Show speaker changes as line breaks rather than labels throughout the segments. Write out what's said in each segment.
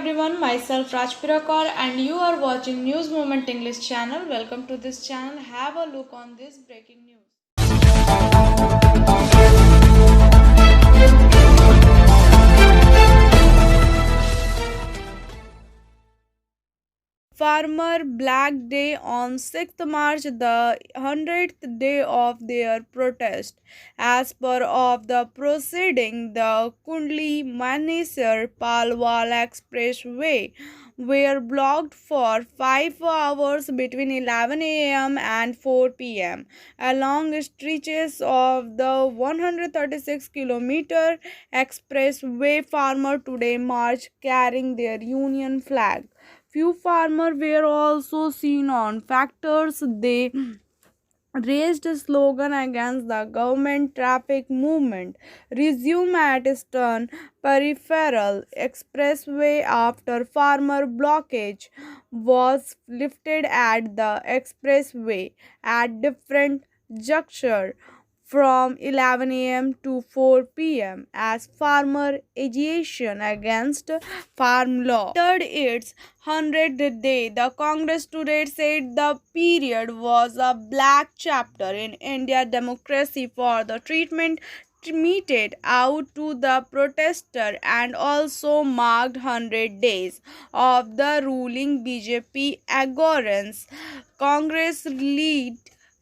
everyone, myself Rajpirakar and you are watching News Moment English channel. Welcome to this channel. Have a look on this breaking news. Farmer Black Day on 6th March, the 100th day of their protest. As per of the proceeding, the Kundli Manesar Palwal Expressway were blocked for 5 hours between 11 a.m. and 4 p.m. along stretches of the 136-kilometer expressway. Farmer today marched carrying their union flag. Few farmers were also seen on factors. They raised a slogan against the government. Traffic movement resumed at Eastern Peripheral Expressway after farmer blockage was lifted at the expressway at different junctures from 11 a.m. to 4 p.m. as farmer agitation against farm law entered its 100th day. The Congress today said the period was a black chapter in India democracy for the treatment meted out to the protester and also marked 100 days of the ruling BJP adherence. Congress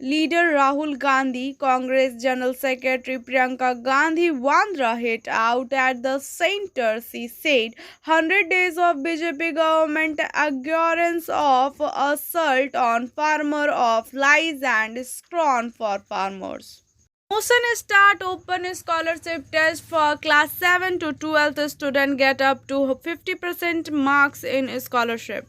Leader Rahul Gandhi, Congress General Secretary Priyanka Gandhi Vandra hit out at the center. She said 100 days of BJP government adherence of assault on farmer of lies and scorn for farmers. Motion start open scholarship test for class 7 to 12th student get up to 50% marks in scholarship.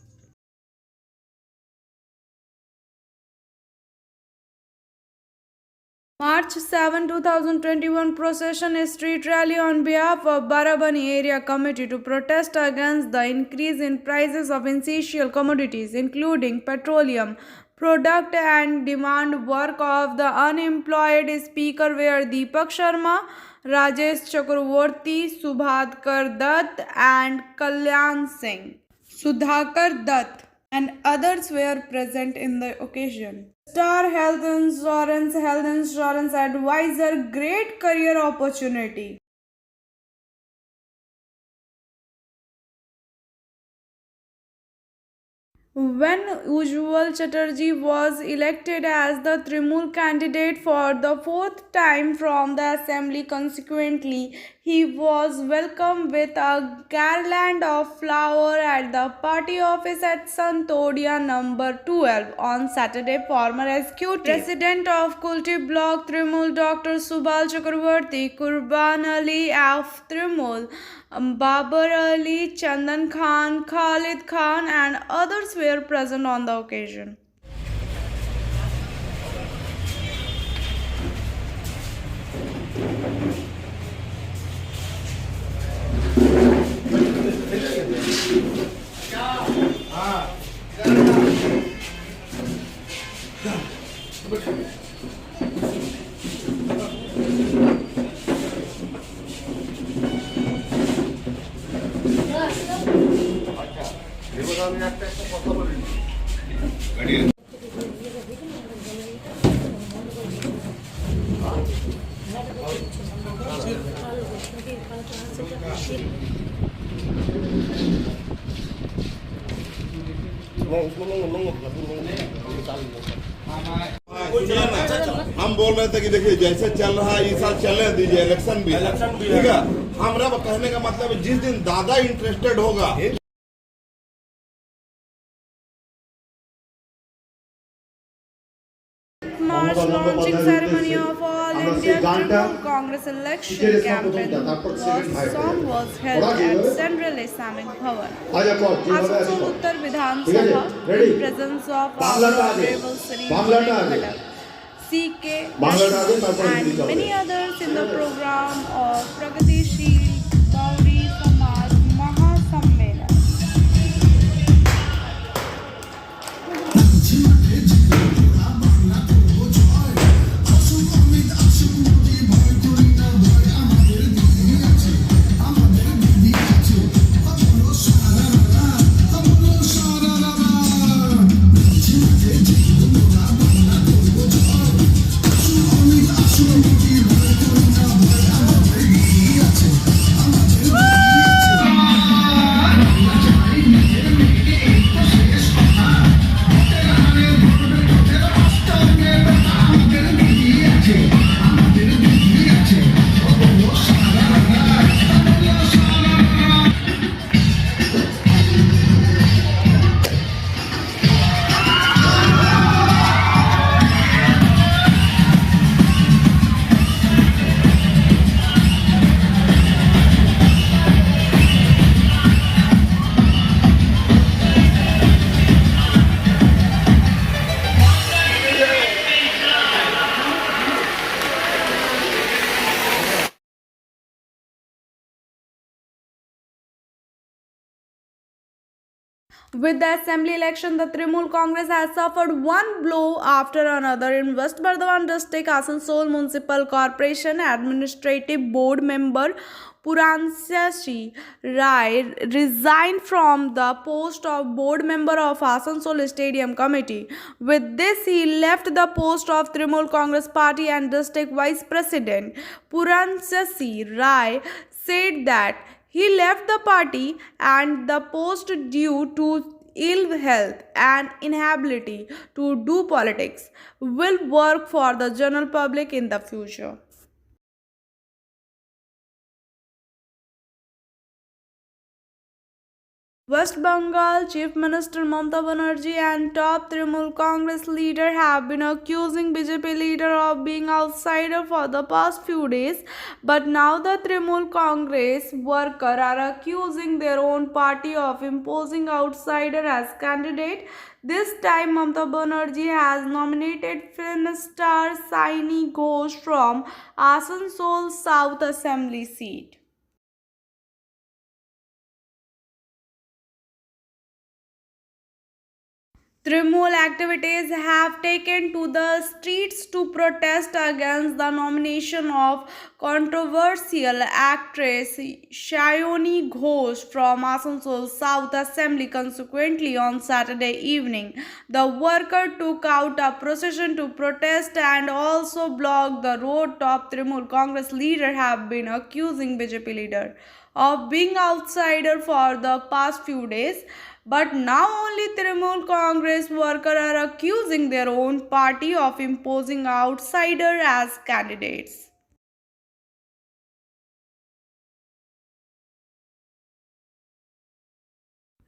March 7, 2021 procession street rally on behalf of Barabani Area Committee to protest against the increase in prices of essential commodities including petroleum product and demand work of the unemployed. Speaker were Deepak Sharma, Rajesh Chakravorty, Subhadkar Dutt and Kalyan Singh. Sudhakar Dutt and others were present in the occasion. Star Health Insurance Advisor, great career opportunity. When Ujjwal Chatterjee was elected as the Trinamool candidate for the fourth time from the assembly, consequently, he was welcomed with a garland of flowers at the party office at Santodia number 12 on Saturday. Former executive president of Kulti Block Trinamool, Dr. Subal Chakravarti, Qurban Ali of Trinamool, Babar Ali, Chandan Khan, Khalid Khan and others were present on the occasion.
हम बोल रहे थे कि देखिए जैसे चल रहा है इस साल चलने दीजिए, इलेक्शन भी ठीक है। हमारा कहने का मतलब जिस दिन दादा इंटरेस्टेड होगा
March launching ceremony of All India Trinamool Congress election campaign song was held at Central Islamic Bhavan, Asansol Uttar Vidhan Sabha, in presence of Honorable Sri Khadak, C.K. and many others in the program of Pragatisheel Gauri Samaj Mahasammelan. With the assembly election, the Trinamool Congress has suffered one blow after another. In West Bardhaman district, Asansol Municipal Corporation Administrative Board member Puransashi Rai resigned from the post of board member of Asansol Stadium Committee. With this, he left the post of Trinamool Congress Party and district vice president. Puransashi Rai said that he left the party and the post due to ill health and inability to do politics. Will work for the general public in the future. West Bengal Chief Minister Mamata Banerjee and top Trinamool Congress leader have been accusing BJP leader of being outsider for the past few days, but now the Trinamool Congress workers are accusing their own party of imposing outsider as candidate. This time Mamata Banerjee has nominated film star Saini Ghosh from Asansol South Assembly seat. Trinamool activities have taken to the streets to protest against the nomination of controversial actress Shayoni Ghosh from Asansol South Assembly. Consequently, on Saturday evening, the worker took out a procession to protest and also blocked the road. Top Trinamool Congress leader have been accusing BJP leader of being outsider for the past few days. But now only Trinamool Congress workers are accusing their own party of imposing outsider as candidates.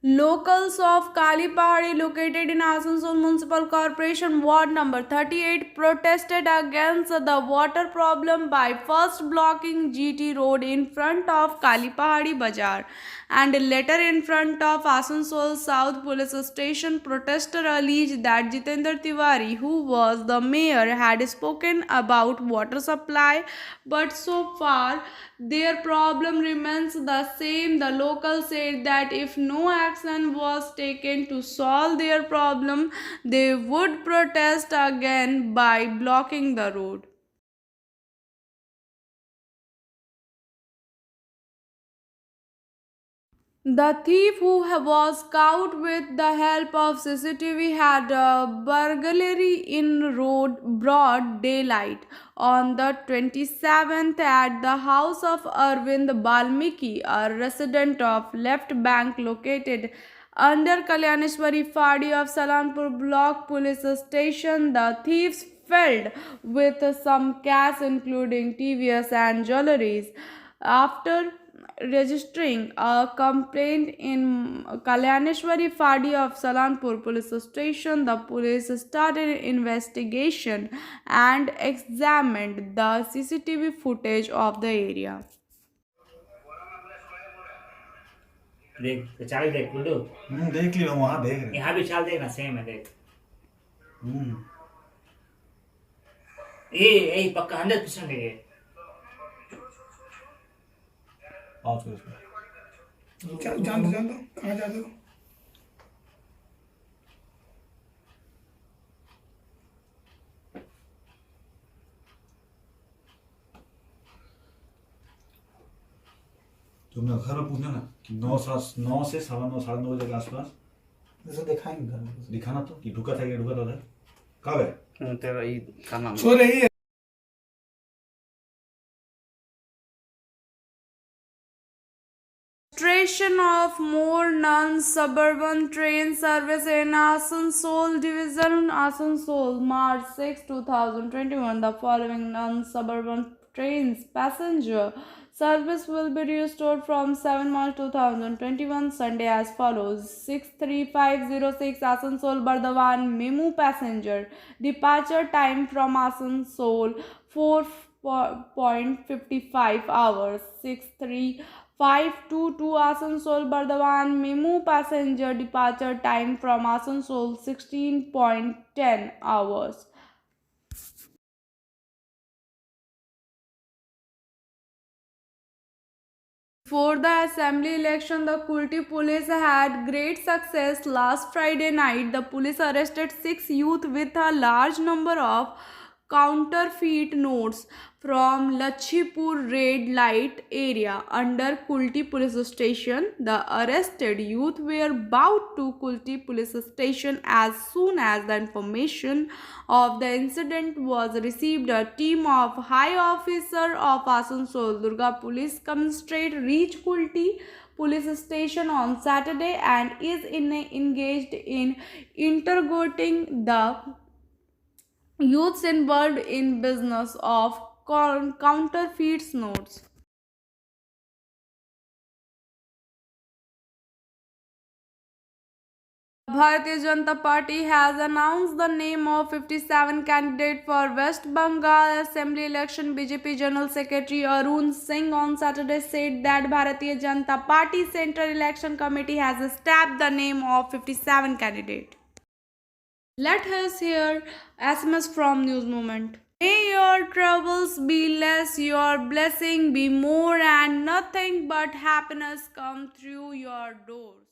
Locals of Kali Pahadi, located in Asansol Municipal Corporation Ward number 38, protested against the water problem by first blocking GT Road in front of Kali Pahadi Bazaar and later in front of Asansol South Police Station. Protesters alleged that Jitendra Tiwari, who was the mayor, had spoken about water supply, but so far their problem remains the same. The locals said that if no action was taken to solve their problem, they would protest again by blocking the road. The thief, who was caught with the help of CCTV, had a burglary in broad daylight on the 27th at the house of Arvind Balmiki, a resident of Left Bank located under Kalyaneshwari Fadi of Salanpur Block Police Station. The thieves fled with some cash including TVS and jewelries. After registering a complaint in Kalyaneshwari Fadi of Salanpur police station, the police started an investigation and examined the CCTV footage of the area.
देख तो चाबी देख कुल्लू
देख लियो वहां देख रहे
यहाँ भी चाल देखना सेम है देख
हम्म
ए पक्का 100% है ये
पाँच करो इसको
जान दो कहाँ जाते हो
तुमने घर में पूछना ना कि 9 से 9:30 9:30 बजे के आसपास
जैसे दिखाएंगे घर में
दिखाना तो कि ढुका था कि ढुका था कब है
तेरा ये का नाम
सो रही है
Demonstration of more non-suburban train service in Asansol Division, Asansol, March 6, 2021. The following non-suburban trains passenger service will be restored from 7 March 2021 Sunday as follows: 63506 Asansol Bardhaman Memu passenger departure time from Asansol 4.55 hours. 63522 Asansol Bardhaman Memu passenger departure time from Asansol 16.10 hours. For the assembly election, the Kulti police had great success. Last Friday night, the police arrested 6 youth with a large number of counterfeit notes from Lachipur red light area under Kulti police station. The arrested youth were brought to Kulti police station as soon as the information of the incident was received. A team of high officer of Asansol Durga Police Commissariat reached Kulti police station on Saturday and is engaged in interrogating the youths involved in business of counterfeit notes. Bharatiya Janata Party has announced the name of 57 candidates for West Bengal Assembly election. BJP General Secretary Arun Singh on Saturday said that Bharatiya Janata Party Central Election Committee has established the name of 57 candidates. Let us hear SMS from News Moment. May your troubles be less, your blessing be more, and nothing but happiness come through your doors.